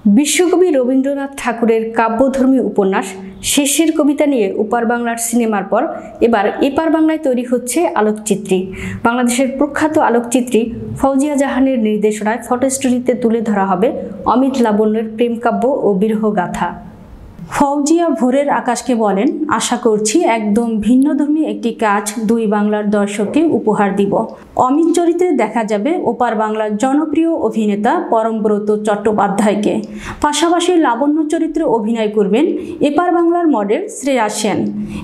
বিশ্বকবি রবীন্দ্রনাথ ঠাকুরের কাব্যধর্মী উপন্যাস শেষের কবিতা নিয়ে ওপার বাংলার সিনেমার পর এবার এপার বাংলায় তৈরি হচ্ছে আলোকচিত্রী। বাংলাদেশের প্রখ্যাত আলোকচিত্রী ফৌজিয়া জাহানের নির্দেশনায় ফটো স্টুডিওতে তুলে ধরা হবে অমিত লাবণ্যের প্রেম কাব্য ও বিরহ গাথা। ফৌজিয়া ভোরের আকাশকে বলেন, আশা করছি একদম ভিন্নধর্মী একটি কাজ দুই বাংলার দর্শককে উপহার দিব। অমিত চরিত্রে দেখা যাবে ওপার বাংলার জনপ্রিয় অভিনেতা পরমব্রত চট্টোপাধ্যায়কে। পাশাপাশি লাবণ্য চরিত্রে অভিনয় করবেন এপার বাংলার মডেল শ্রেয়া সেন।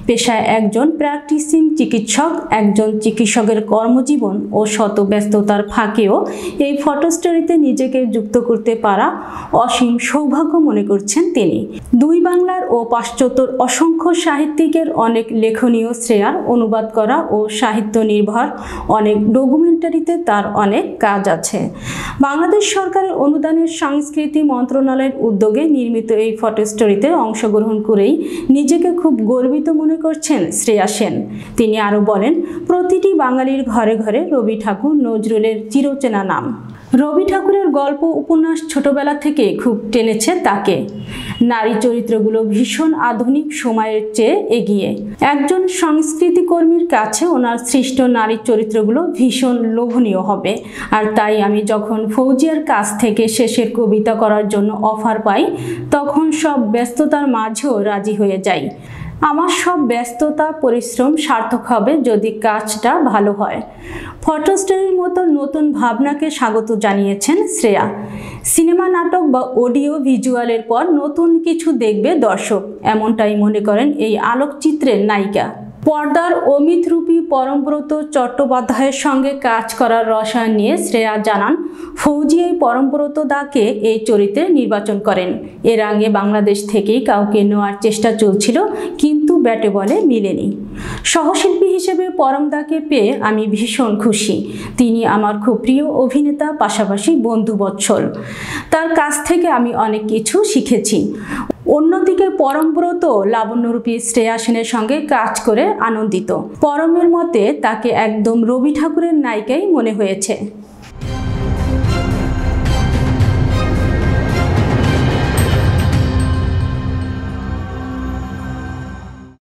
পেশায় একজন প্র্যাকটিসিং চিকিৎসক, একজন চিকিৎসকের কর্মজীবন ও শত ব্যস্ততার ফাঁকেও এই ফটো স্টোরিতে নিজেকে যুক্ত করতে পারা অসীম সৌভাগ্য মনে করছেন তিনি। দুই বাংলার ও পাশ্চাত্যের অসংখ্য সাহিত্যিকের অনেক লেখনীয় শ্রেয়ার অনুবাদ করা ও সাহিত্য নির্ভর অনেক ডকুমেন্টারিতে তার অনেক কাজ আছে। বাংলাদেশ সরকারের অনুদানের সংস্কৃতি মন্ত্রণালয়ের উদ্যোগে নির্মিত এই ফটো স্টোরিতে অংশগ্রহণ করেই নিজেকে খুব গর্বিত মনে করছেন শ্রেয়া সেন। তিনি আরও বলেন, প্রতিটি বাঙালির ঘরে ঘরে রবি ঠাকুর নজরুলের চিরচেনা নাম। রবি ঠাকুরের গল্প উপন্যাস ছোটবেলা থেকে খুব টেনেছে তাকে। নারী চরিত্রগুলো ভীষণ আধুনিক সময়ের চেয়ে এগিয়ে। একজন সংস্কৃতি কর্মীর কাছে ওনার সৃষ্ট নারী চরিত্রগুলো ভীষণ লোভনীয় হবে। আর তাই আমি যখন ফৌজিয়ার কাছ থেকে শেষের কবিতা করার জন্য অফার পাই, তখন সব ব্যস্ততার মাঝেও রাজি হয়ে যাই। আমার সব ব্যস্ততা পরিশ্রম সার্থক হবে যদি কাজটা ভালো হয়। ফটো স্টোরির মতো নতুন ভাবনাকে স্বাগত জানিয়েছেন শ্রেয়া। সিনেমা, নাটক বা অডিও ভিজুয়ালের পর নতুন কিছু দেখবে দর্শক, এমনটাই মনে করেন এই আলোকচিত্রের নায়িকা। পর্দার অমিতরূপী পরমব্রত চট্টোপাধ্যায়ের সঙ্গে কাজ করার রসায়ন নিয়ে শ্রেয়া জানান, ফৌজিয়া পরমব্রত দাকে এই চরিত্রে নির্বাচন করেন। এর আগে বাংলাদেশ থেকেই কাউকে নেওয়ার চেষ্টা চলছিল, কিন্তু ব্যাটে বলে মিলেনি। সহশিল্পী হিসেবে পরমদাকে পেয়ে আমি ভীষণ খুশি। তিনি আমার খুব প্রিয় অভিনেতা, পাশাপাশি বন্ধুবৎসল। তার কাছ থেকে আমি অনেক কিছু শিখেছি। অন্যদিকে পরমব্রত লাবণ্যরূপী শ্রেয়া সেনের সঙ্গে কাজ করে আনন্দিত। পরমের মতে তাকে একদম রবি ঠাকুরের নায়িকাই মনে হয়েছে।